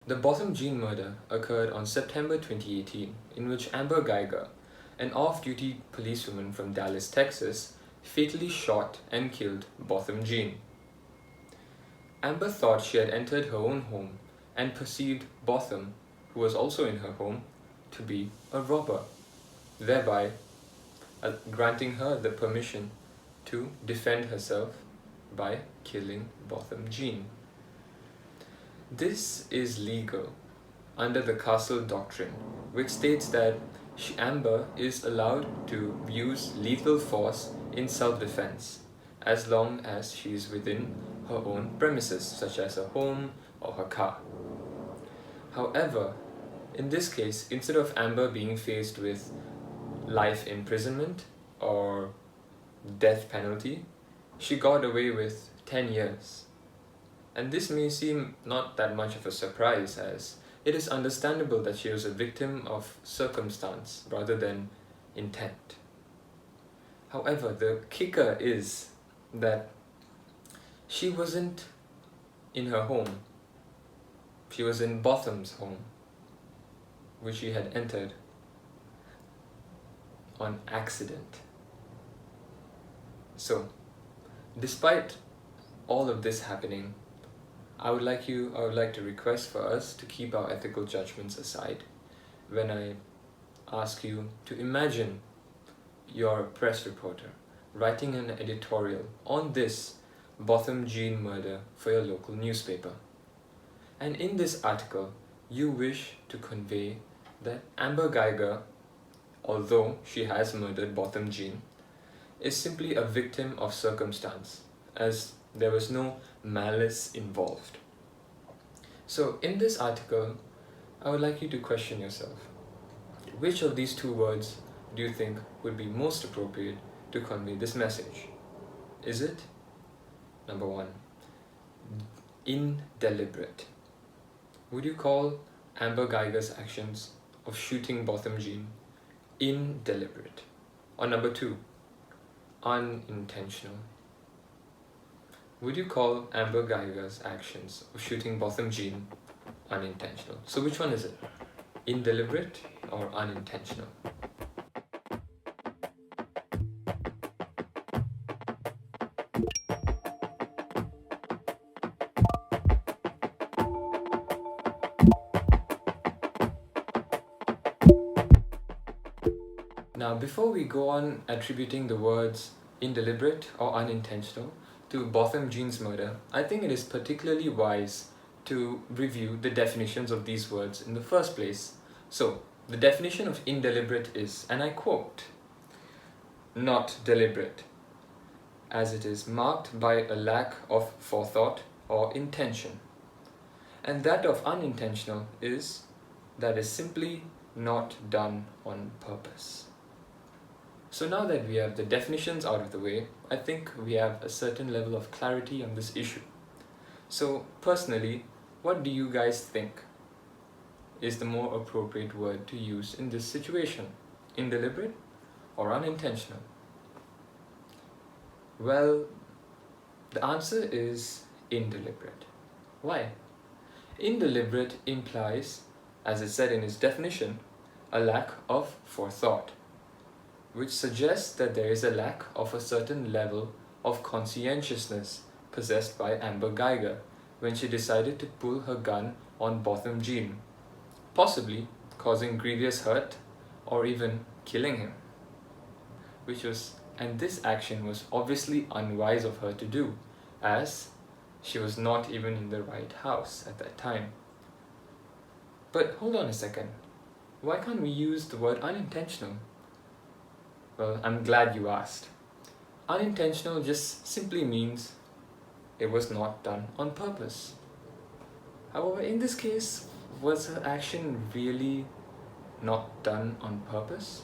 The Botham Jean murder occurred on September 2018, in which Amber Geiger, an off-duty policewoman from Dallas, Texas, fatally shot and killed Botham Jean. Amber thought she had entered her own home and perceived Botham, who was also in her home, to be a robber, thereby granting her the permission to defend herself by killing Botham Jean. This is legal under the Castle Doctrine, which states that Amber is allowed to use lethal force in self-defense as long as she is within her own premises, such as her home or her car. However, in this case, instead of Amber being faced with life imprisonment or death penalty, she got away with 10 years. And this may seem not that much of a surprise, as it is understandable that she was a victim of circumstance rather than intent. However, the kicker is that she wasn't in her home. She was in Botham's home, which she had entered on accident. So, despite all of this happening, I would like to request for us to keep our ethical judgments aside when I ask you to imagine you're a press reporter writing an editorial on this Botham Jean murder for your local newspaper. And in this article, you wish to convey that Amber Geiger, although she has murdered Botham Jean, is simply a victim of circumstance, as there was no malice involved. So in this article, I would like you to question yourself. Which of these two words do you think would be most appropriate to convey this message? Is it, number one, indeliberate? Would you call Amber Geiger's actions of shooting Botham Jean indeliberate? Or number two, unintentional? Would you call Amber Geiger's actions of shooting Botham Jean unintentional? So which one is it? Indeliberate or unintentional? Now, before we go on attributing the words indeliberate or unintentional to Botham Jean's murder, I think it is particularly wise to review the definitions of these words in the first place. So, the definition of indeliberate is, and I quote, "not deliberate, as it is marked by a lack of forethought or intention." And that of unintentional is that is simply not done on purpose. So now that we have the definitions out of the way, I think we have a certain level of clarity on this issue. So personally, what do you guys think is the more appropriate word to use in this situation? Indeliberate or unintentional? Well, the answer is indeliberate. Why? Indeliberate implies, as it said in its definition, a lack of forethought, which suggests that there is a lack of a certain level of conscientiousness possessed by Amber Geiger when she decided to pull her gun on Botham Jean, possibly causing grievous hurt or even killing him. And this action was obviously unwise of her to do, as she was not even in the right house at that time. But hold on a second, why can't we use the word unintentional? Well, I'm glad you asked. Unintentional just simply means it was not done on purpose. However, in this case, was her action really not done on purpose?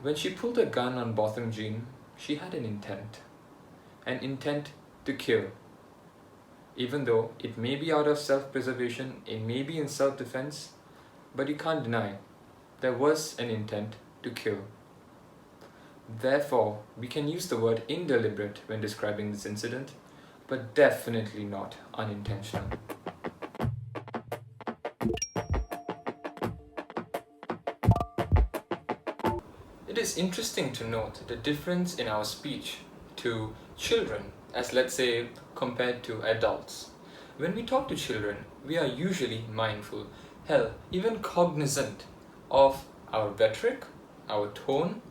When she pulled a gun on Botham Jean, she had an intent to kill. Even though it may be out of self-preservation, it may be in self-defense, but you can't deny there was an intent to kill. Therefore, we can use the word indeliberate when describing this incident, but definitely not unintentional. is interesting to note the difference in our speech to children, as let's say compared to adults. When we talk to children, we are usually mindful, hell, even cognizant of our rhetoric, our tone,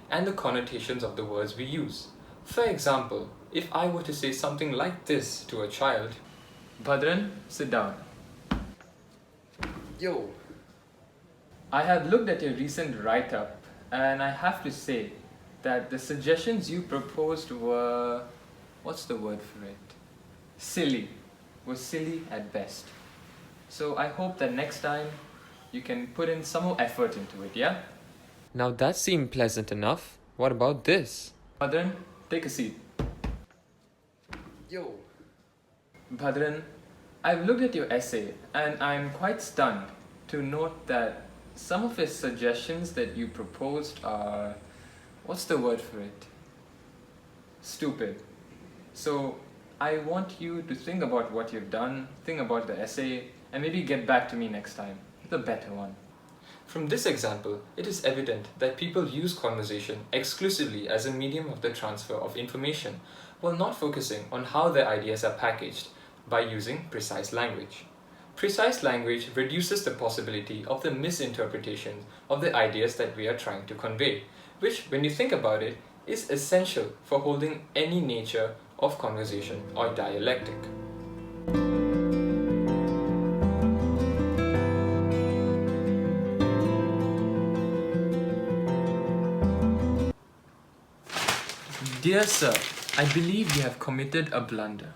and the connotations of the words we use. For example, if I were to say something like this to a child, Bhadran, sit down. Yo. I have looked at your recent write-up and I have to say that the suggestions you proposed were, what's the word for it? Silly. Was silly at best. So I hope that next time you can put in some more effort into it, yeah? Now that seemed pleasant enough. What about this? Bhadran, take a seat. Yo. Bhadran, I've looked at your essay and I'm quite stunned to note that some of his suggestions that you proposed are, what's the word for it? Stupid. So I want you to think about what you've done, think about the essay, and maybe get back to me next time with a better one. From this example, it is evident that people use conversation exclusively as a medium of the transfer of information, while not focusing on how their ideas are packaged by using precise language. Precise language reduces the possibility of the misinterpretation of the ideas that we are trying to convey, which, when you think about it, is essential for holding any nature of conversation or dialectic. Dear Sir, I believe you have committed a blunder.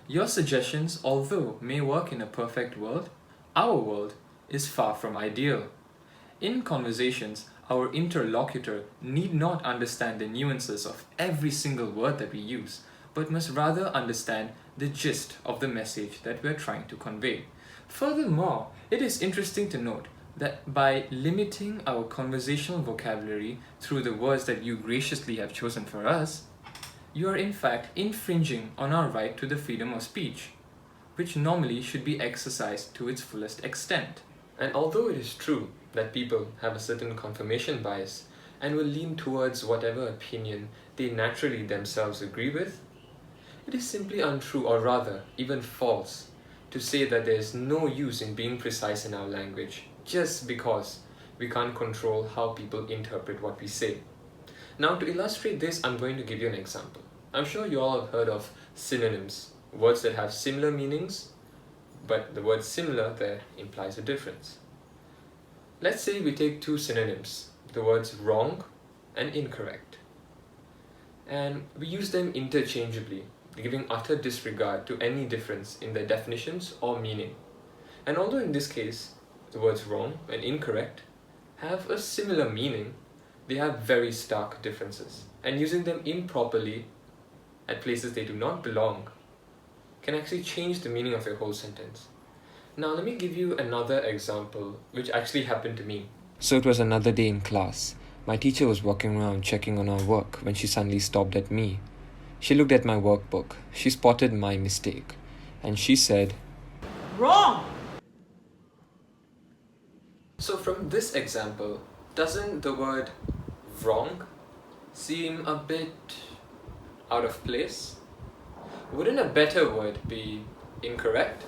Your suggestions, although may work in a perfect world, our world is far from ideal. In conversations, our interlocutor need not understand the nuances of every single word that we use, but must rather understand the gist of the message that we're trying to convey. Furthermore, it is interesting to note that by limiting our conversational vocabulary through the words that you graciously have chosen for us, you are in fact infringing on our right to the freedom of speech, which normally should be exercised to its fullest extent. And although it is true that people have a certain confirmation bias and will lean towards whatever opinion they naturally themselves agree with, it is simply untrue, or rather, even false, to say that there is no use in being precise in our language just because we can't control how people interpret what we say. Now, to illustrate this, I'm going to give you an example. I'm sure you all have heard of synonyms, words that have similar meanings, but the word similar there implies a difference. Let's say we take two synonyms, the words wrong and incorrect, and we use them interchangeably, giving utter disregard to any difference in their definitions or meaning. And although in this case, the words wrong and incorrect have a similar meaning, they have very stark differences, and using them improperly at places they do not belong can actually change the meaning of your whole sentence. Now let me give you another example which actually happened to me. So it was another day in class. My teacher was walking around checking on our work when she suddenly stopped at me. She looked at my workbook, she spotted my mistake, and she said, "Wrong!" So from this example, doesn't the word wrong seem a bit out of place? Wouldn't a better word be incorrect?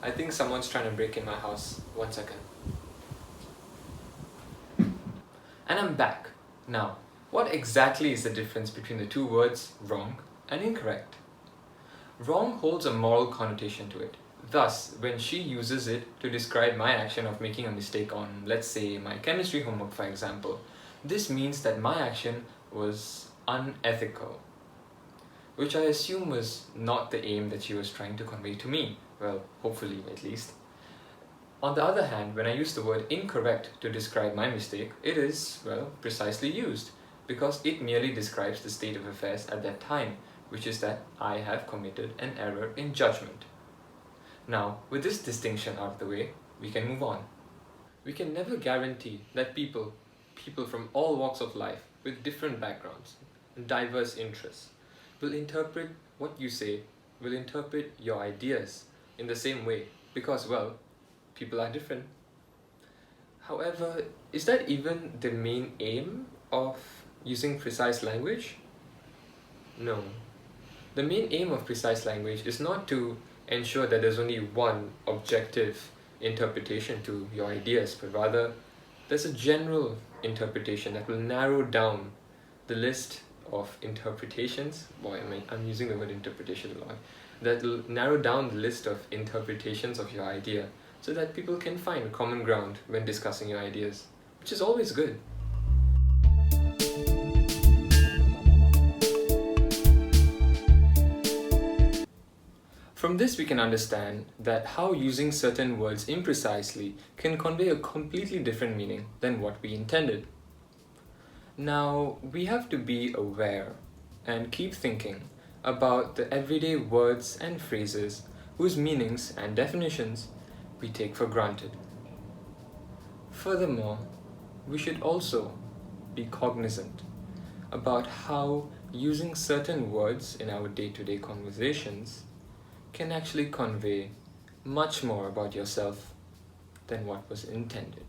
I think someone's trying to break in my house. 1 second. And I'm back. Now, what exactly is the difference between the two words wrong and incorrect? Wrong holds a moral connotation to it. Thus, when she uses it to describe my action of making a mistake on, let's say, my chemistry homework, for example, this means that my action was unethical, which I assume was not the aim that she was trying to convey to me. Well, hopefully at least. On the other hand, when I use the word incorrect to describe my mistake, it is, well, precisely used, because it merely describes the state of affairs at that time, which is that I have committed an error in judgment. Now, with this distinction out of the way, we can move on. We can never guarantee that people from all walks of life, with different backgrounds and diverse interests, will interpret what you say, will interpret your ideas in the same way, because, well, people are different. However, is that even the main aim of using precise language? No. The main aim of precise language is not to ensure that there's only one objective interpretation to your ideas, but rather there's a general interpretation that will narrow down the list of interpretations. Boy, I'm using the word interpretation a lot. That will narrow down the list of interpretations of your idea so that people can find common ground when discussing your ideas, which is always good. From this, we can understand that how using certain words imprecisely can convey a completely different meaning than what we intended. Now, we have to be aware and keep thinking about the everyday words and phrases whose meanings and definitions we take for granted. Furthermore, we should also be cognizant about how using certain words in our day-to-day conversations can actually convey much more about yourself than what was intended.